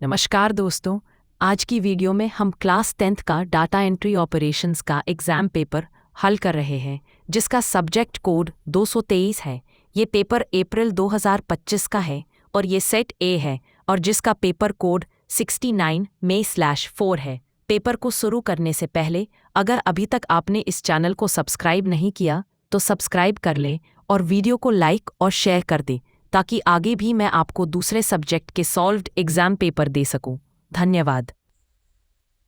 नमस्कार दोस्तों, आज की वीडियो में हम क्लास 10th का डाटा एंट्री ऑपरेशंस का एग्ज़ाम पेपर हल कर रहे हैं, जिसका सब्जेक्ट कोड 223 है। ये पेपर अप्रैल 2025 का है और ये सेट ए है और जिसका पेपर कोड 69 May/4 है। पेपर को शुरू करने से पहले अगर अभी तक आपने इस चैनल को सब्सक्राइब नहीं किया तो सब्सक्राइब कर लें और वीडियो को लाइक और शेयर कर दें ताकि आगे भी मैं आपको दूसरे सब्जेक्ट के सॉल्व्ड एग्जाम पेपर दे सकूं। धन्यवाद।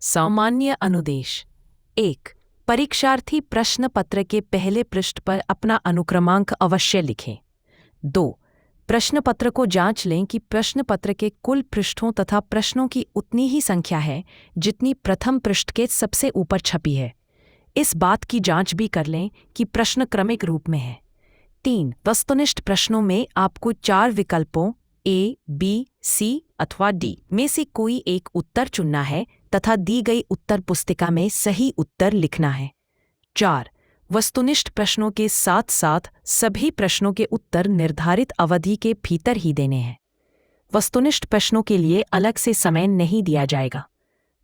सामान्य अनुदेश 1. परीक्षार्थी प्रश्न पत्र के पहले पृष्ठ पर अपना अनुक्रमांक अवश्य लिखें। 2. प्रश्न पत्र को जांच लें कि प्रश्न पत्र के कुल पृष्ठों तथा प्रश्नों की उतनी ही संख्या है जितनी प्रथम पृष्ठ के सबसे ऊपर छपी है। इस बात की जांच भी कर लें कि प्रश्न क्रमिक रूप में है। 3. वस्तुनिष्ठ प्रश्नों में आपको 4 विकल्पों ए, बी, सी अथवा डी में से कोई एक उत्तर चुनना है तथा दी गई उत्तर पुस्तिका में सही उत्तर लिखना है। 4. वस्तुनिष्ठ प्रश्नों के साथ साथ सभी प्रश्नों के उत्तर निर्धारित अवधि के भीतर ही देने हैं। वस्तुनिष्ठ प्रश्नों के लिए अलग से समय नहीं दिया जाएगा।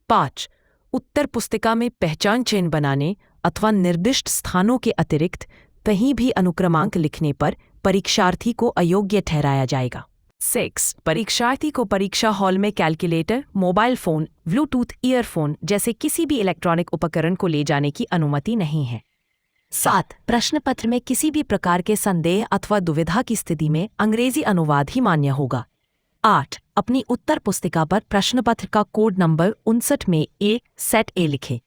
5. उत्तर पुस्तिका में पहचान चिन्ह बनाने अथवा निर्दिष्ट स्थानों के अतिरिक्त कहीं भी अनुक्रमांक लिखने पर परीक्षार्थी को अयोग्य ठहराया जाएगा। 6. परीक्षार्थी को परीक्षा हॉल में calculator, mobile phone, Bluetooth earphone जैसे किसी भी इलेक्ट्रॉनिक उपकरण को ले जाने की अनुमति नहीं है। 7. प्रश्न पत्र में किसी भी प्रकार के संदेह अथवा दुविधा की स्थिति में अंग्रेजी अनुवाद ही मान्य होगा। 8. अपनी उत्तर पुस्तिका पर प्रश्न पत्र का कोड नंबर 59 में ए सेट ए लिखें।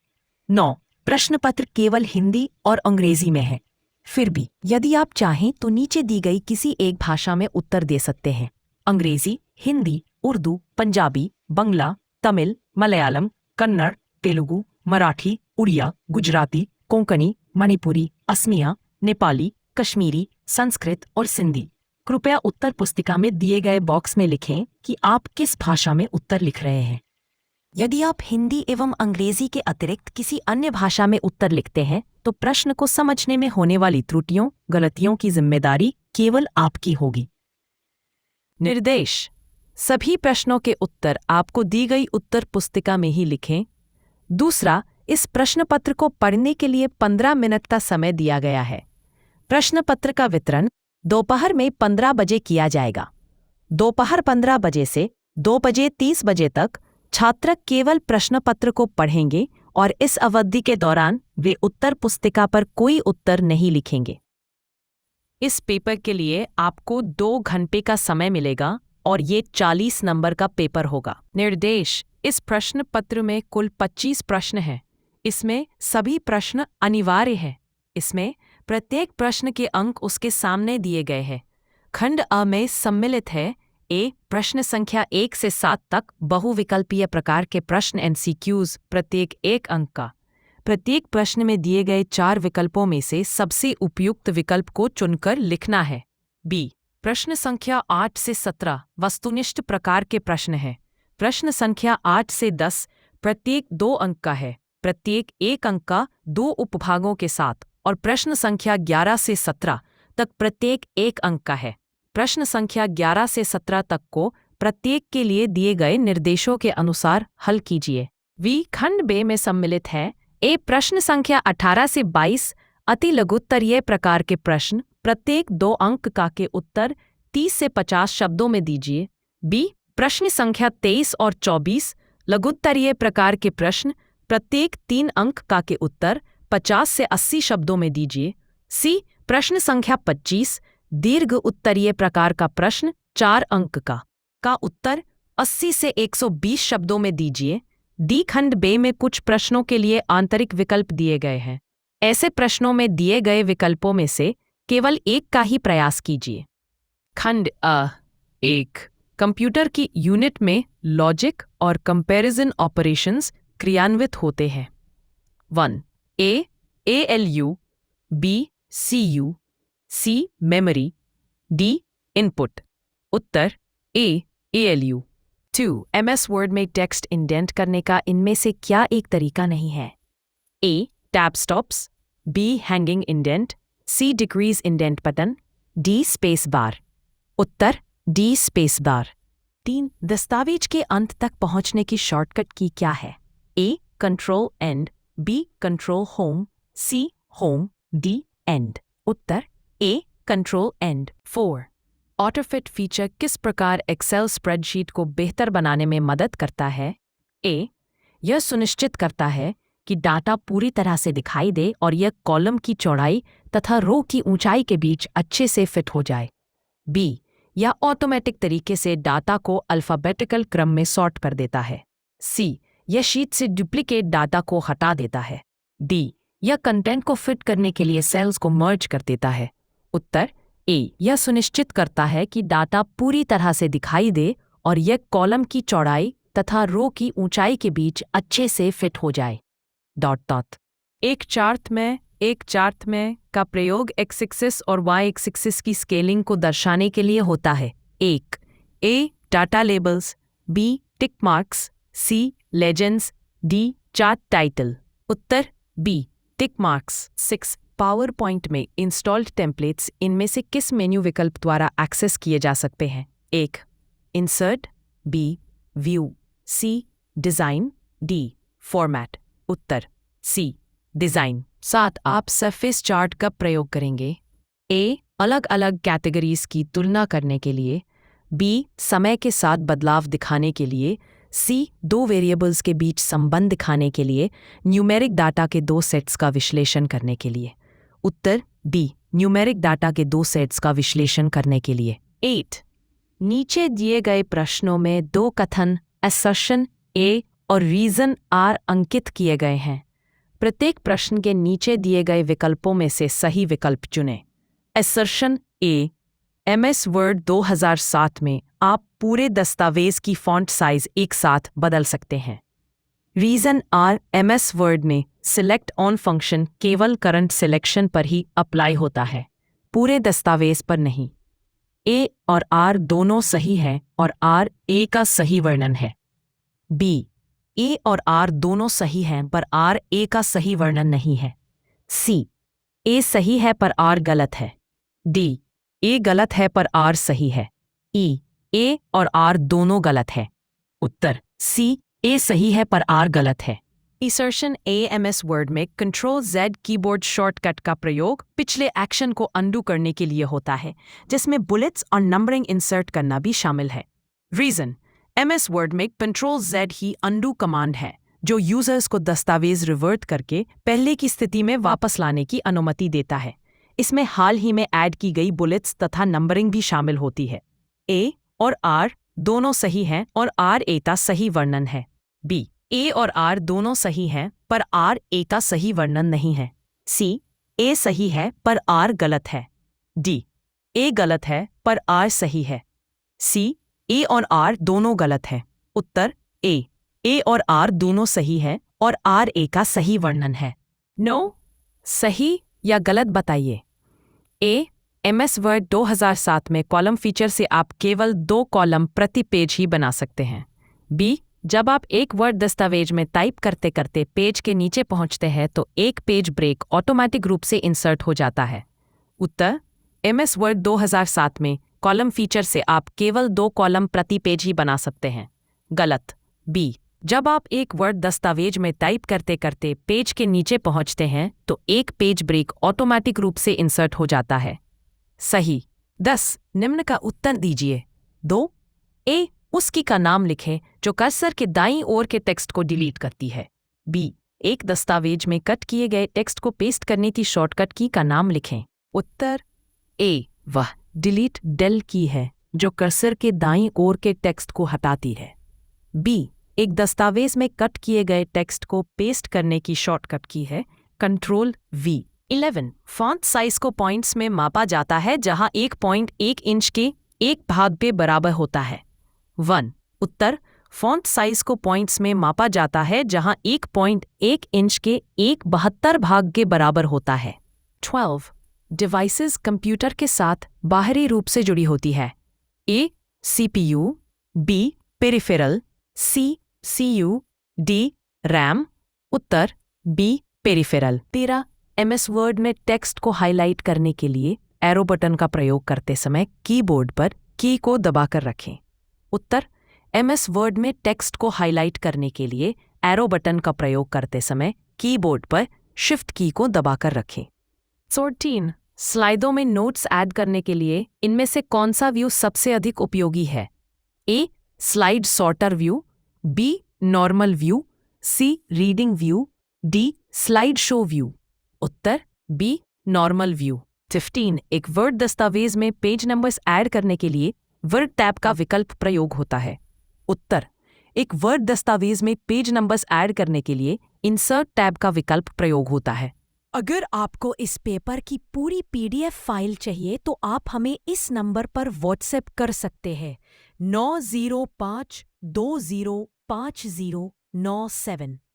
9. प्रश्न पत्र केवल हिंदी और अंग्रेजी में है। फिर भी यदि आप चाहें तो नीचे दी गई किसी एक भाषा में उत्तर दे सकते हैं। अंग्रेजी, हिंदी, उर्दू, पंजाबी, बंगला, तमिल, मलयालम, कन्नड़, तेलुगु, मराठी, उड़िया, गुजराती, कोंकणी, मणिपुरी, असमिया, नेपाली, कश्मीरी, संस्कृत और सिंधी। कृपया उत्तर पुस्तिका में दिए गए बॉक्स में लिखें कि आप किस भाषा में उत्तर लिख रहे हैं। यदि आप हिंदी एवं अंग्रेजी के अतिरिक्त किसी अन्य भाषा में उत्तर लिखते हैं तो प्रश्न को समझने में होने वाली त्रुटियों, गलतियों की जिम्मेदारी केवल आपकी होगी। निर्देश: सभी प्रश्नों के उत्तर आपको दी गई उत्तर पुस्तिका में ही लिखें। दूसरा, इस प्रश्न पत्र को पढ़ने के लिए 15 मिनट का समय दिया गया है। प्रश्न पत्र का वितरण दोपहर में 15 बजे किया जाएगा। दोपहर 15 बजे से 2:30 बजे तक छात्र केवल प्रश्न पत्र को पढ़ेंगे और इस अवधि के दौरान वे उत्तर पुस्तिका पर कोई उत्तर नहीं लिखेंगे। इस पेपर के लिए आपको 2 घंटे का समय मिलेगा और ये 40 नंबर का पेपर होगा। निर्देश: इस प्रश्न पत्र में कुल 25 प्रश्न हैं। इसमें सभी प्रश्न अनिवार्य हैं। इसमें प्रत्येक प्रश्न के अंक उसके सामने दिए गए हैं। खंड अ में सम्मिलित है ए प्रश्न संख्या 1 से 7 तक बहुविकल्पीय प्रकार के प्रश्न एमसीक्यूज प्रत्येक 1 अंक का। प्रत्येक प्रश्न में दिए गए 4 विकल्पों में से सबसे उपयुक्त विकल्प को चुनकर लिखना है। बी प्रश्न संख्या 8 से 17 वस्तुनिष्ठ प्रकार के प्रश्न हैं। प्रश्न संख्या 8 से 10 प्रत्येक 2 अंक का है, प्रत्येक 1 अंक का 2 उपभागों के साथ, और प्रश्न संख्या 11 से 17 तक प्रत्येक 1 अंक का है। प्रश्न संख्या 11 से 17 तक को प्रत्येक के लिए दिए गए निर्देशों के अनुसार हल कीजिए। वी खंड बे में सम्मिलित है ए प्रश्न संख्या 18 से 22 अति लघुत्तरीय प्रकार के प्रश्न, प्रत्येक 2 अंक का के उत्तर 30 से 50 शब्दों में दीजिए। बी प्रश्न संख्या 23 और 24 लघुत्तरीय प्रकार के प्रश्न, प्रत्येक 3 अंक का के उत्तर 50 से 80 शब्दों में दीजिए। सी प्रश्न संख्या 25 दीर्घ उत्तरीय प्रकार का प्रश्न 4 अंक का उत्तर 80 से 120 शब्दों में दीजिए। डी खंड बे में कुछ प्रश्नों के लिए आंतरिक विकल्प दिए गए हैं। ऐसे प्रश्नों में दिए गए विकल्पों में से केवल एक का ही प्रयास कीजिए। खंड अ 1 कंप्यूटर की यूनिट में लॉजिक और कंपैरिजन ऑपरेशंस क्रियान्वित होते हैं। 1 A ALU, B CU, C memory, D input. उत्तर ए एएलयू। 2 एमएस वर्ड में टेक्स्ट इंडेंट करने का इनमें से क्या एक तरीका नहीं है? A tab stops, B hanging indent, C decrease indent button, D space bar. उत्तर डी स्पेस बार। 3. दस्तावेज के अंत तक पहुंचने की शॉर्टकट की क्या है? A. Control end, B. Control home, C. Home, D. End. उत्तर A. Control end. 4. Autofit feature किस प्रकार एक्सेल स्प्रेडशीट को बेहतर बनाने में मदद करता है? ए. यह सुनिश्चित करता है कि डाटा पूरी तरह से दिखाई दे और यह कॉलम की चौड़ाई तथा रो की ऊंचाई के बीच अच्छे से फिट हो जाए। बी. यह ऑटोमेटिक तरीके से डाटा को अल्फ़ाबेटिकल क्रम में सॉर्ट कर देता है। सी. यह शीट से डुप्लीकेट डाटा को हटा देता है। डी. यह कंटेंट को फिट करने के लिए सेल्स को मर्ज कर देता है। उत्तर ए. यह सुनिश्चित करता है कि डाटा पूरी तरह से दिखाई दे और यह कॉलम की चौड़ाई तथा रो की ऊंचाई के बीच अच्छे से फिट हो जाए। ... एक चार्ट में का प्रयोग एक्स एक्सिस और वाई एक्सिस की स्केलिंग को दर्शाने के लिए होता है। एक. A. Data labels, B. Tick marks, C. Legends, D. Chart title. उत्तर B. Tick marks. 6. PowerPoint में इंस्टॉल्ड टेम्पलेट्स इनमें से किस मेन्यू विकल्प द्वारा एक्सेस किए जा सकते हैं? एक. Insert, B. View, C. Design, D. Format. उत्तर सी. डिज़ाइन। 7. आप सरफेस चार्ट कब प्रयोग करेंगे? ए. अलग अलग कैटेगरीज की तुलना करने के लिए, बी. समय के साथ बदलाव दिखाने के लिए, सी. दो वेरिएबल्स के बीच संबंध दिखाने के लिए, न्यूमेरिक डाटा के दो सेट्स का विश्लेषण करने के लिए। उत्तर डी. न्यूमेरिक डाटा के दो सेट्स का विश्लेषण करने के लिए। 8. नीचे दिए गए प्रश्नों में दो कथन असर्शन ए और रीजन आर अंकित किए गए हैं। प्रत्येक प्रश्न के नीचे दिए गए विकल्पों में से सही विकल्प चुनें। असर्शन ए. MS वर्ड 2007 में आप पूरे दस्तावेज की फॉन्ट साइज एक साथ बदल सकते हैं। Reason R. MS वर्ड में सिलेक्ट ऑन फंक्शन केवल करंट सिलेक्शन पर ही अप्लाई होता है, पूरे दस्तावेज पर नहीं। ए और आर दोनों सही हैं और आर ए का सही वर्णन है। बी. ए और आर दोनों सही हैं पर आर ए का सही वर्णन नहीं है। सी. ए सही है पर आर गलत है। डी. ए गलत है पर आर सही है। ई. ए और आर दोनों गलत है। उत्तर सी. ए सही है पर आर गलत है। इंसर्शन ए. MS वर्ड में Ctrl+Z कीबोर्ड शॉर्टकट का प्रयोग पिछले एक्शन को अंडू करने के लिए होता है, जिसमें बुलेट्स और नंबरिंग इंसर्ट करना भी शामिल है। रीजन MS वर्ड में Ctrl+Z ही अंडू कमांड है, जो यूजर्स को दस्तावेज रिवर्ट करके पहले की स्थिति में वापस लाने की अनुमति देता है। इसमें हाल ही में ऐड की गई बुलेट्स तथा नंबरिंग भी शामिल होती है। ए और आर दोनों सही हैं और आर ए का सही वर्णन है। बी. ए और आर दोनों सही हैं पर आर ए का सही वर्णन नहीं है। सी. ए सही है पर आर गलत है। डी. ए गलत है पर आर सही है। सी. ए और आर दोनों गलत है। उत्तर ए. ए और आर दोनों सही है और आर ए का सही वर्णन है। नो, सही या गलत बताइए। ए. MS वर्ड 2007 में कॉलम फीचर से आप केवल 2 कॉलम प्रति पेज ही बना सकते हैं। बी. जब आप एक वर्ड दस्तावेज में टाइप करते करते पेज के नीचे पहुंचते हैं तो एक पेज ब्रेक ऑटोमेटिक रूप से इंसर्ट हो जाता है। उत्तर MS वर्ड 2007 में कॉलम फीचर से आप केवल 2 कॉलम प्रति पेज ही बना सकते हैं। गलत। बी. जब आप एक वर्ड दस्तावेज में टाइप करते करते पेज के नीचे पहुंचते हैं तो एक पेज ब्रेक ऑटोमेटिक रूप से इंसर्ट हो जाता है। सही। 10. निम्न का उत्तर दीजिए। 2. ए. उसकी का नाम लिखें जो कर्सर के दाईं ओर के टेक्स्ट को डिलीट करती है। बी. एक दस्तावेज में कट किए गए टेक्स्ट को पेस्ट करने की शॉर्टकट की का नाम लिखें। उत्तर ए. वह डिलीट डेल की है जो कर्सर के दाईं ओर के टेक्स्ट को हटाती है। बी. एक दस्तावेज में कट किए गए टेक्स्ट को पेस्ट करने की शॉर्टकट की है Ctrl+V। 11. फॉन्ट साइज को पॉइंट्स में मापा जाता है जहां 1.1 इंच के एक भाग के बराबर होता है। 1. उत्तर फॉन्ट साइज को पॉइंट्स में मापा जाता है जहां 1.1 इंच के एक 72 भाग के बराबर होता है। 12. डिवाइसेस कंप्यूटर के साथ बाहरी रूप से जुड़ी होती है। A. CPU, B. Peripheral, C. CU, D. RAM. उत्तर बी. पेरिफेरल। 13. MS वर्ड में टेक्स्ट को हाईलाइट करने के लिए एरो बटन का प्रयोग करते समय कीबोर्ड पर की को दबाकर रखें। उत्तर MS वर्ड में टेक्स्ट को हाईलाइट करने के लिए एरो बटन का प्रयोग करते समय कीबोर्ड पर शिफ्ट की को दबाकर रखें। 14. स्लाइडों में नोट्स ऐड करने के लिए इनमें से कौन सा व्यू सबसे अधिक उपयोगी है? A. Slide sorter view, B. Normal view, C. Reading view, D. Slide show view. Uttar B. Normal view. 15. एक वर्ड दस्तावेज में पेज नंबर्स ऐड करने के लिए वर्ड टैब का विकल्प प्रयोग होता है। उत्तर एक वर्ड दस्तावेज में पेज नंबर्स ऐड करने के लिए इंसर्ट टैब का विकल्प प्रयोग होता है। अगर आपको इस पेपर की पूरी PDF फाइल चाहिए तो आप हमें इस नंबर पर व्हाट्सएप कर सकते हैं 905205097।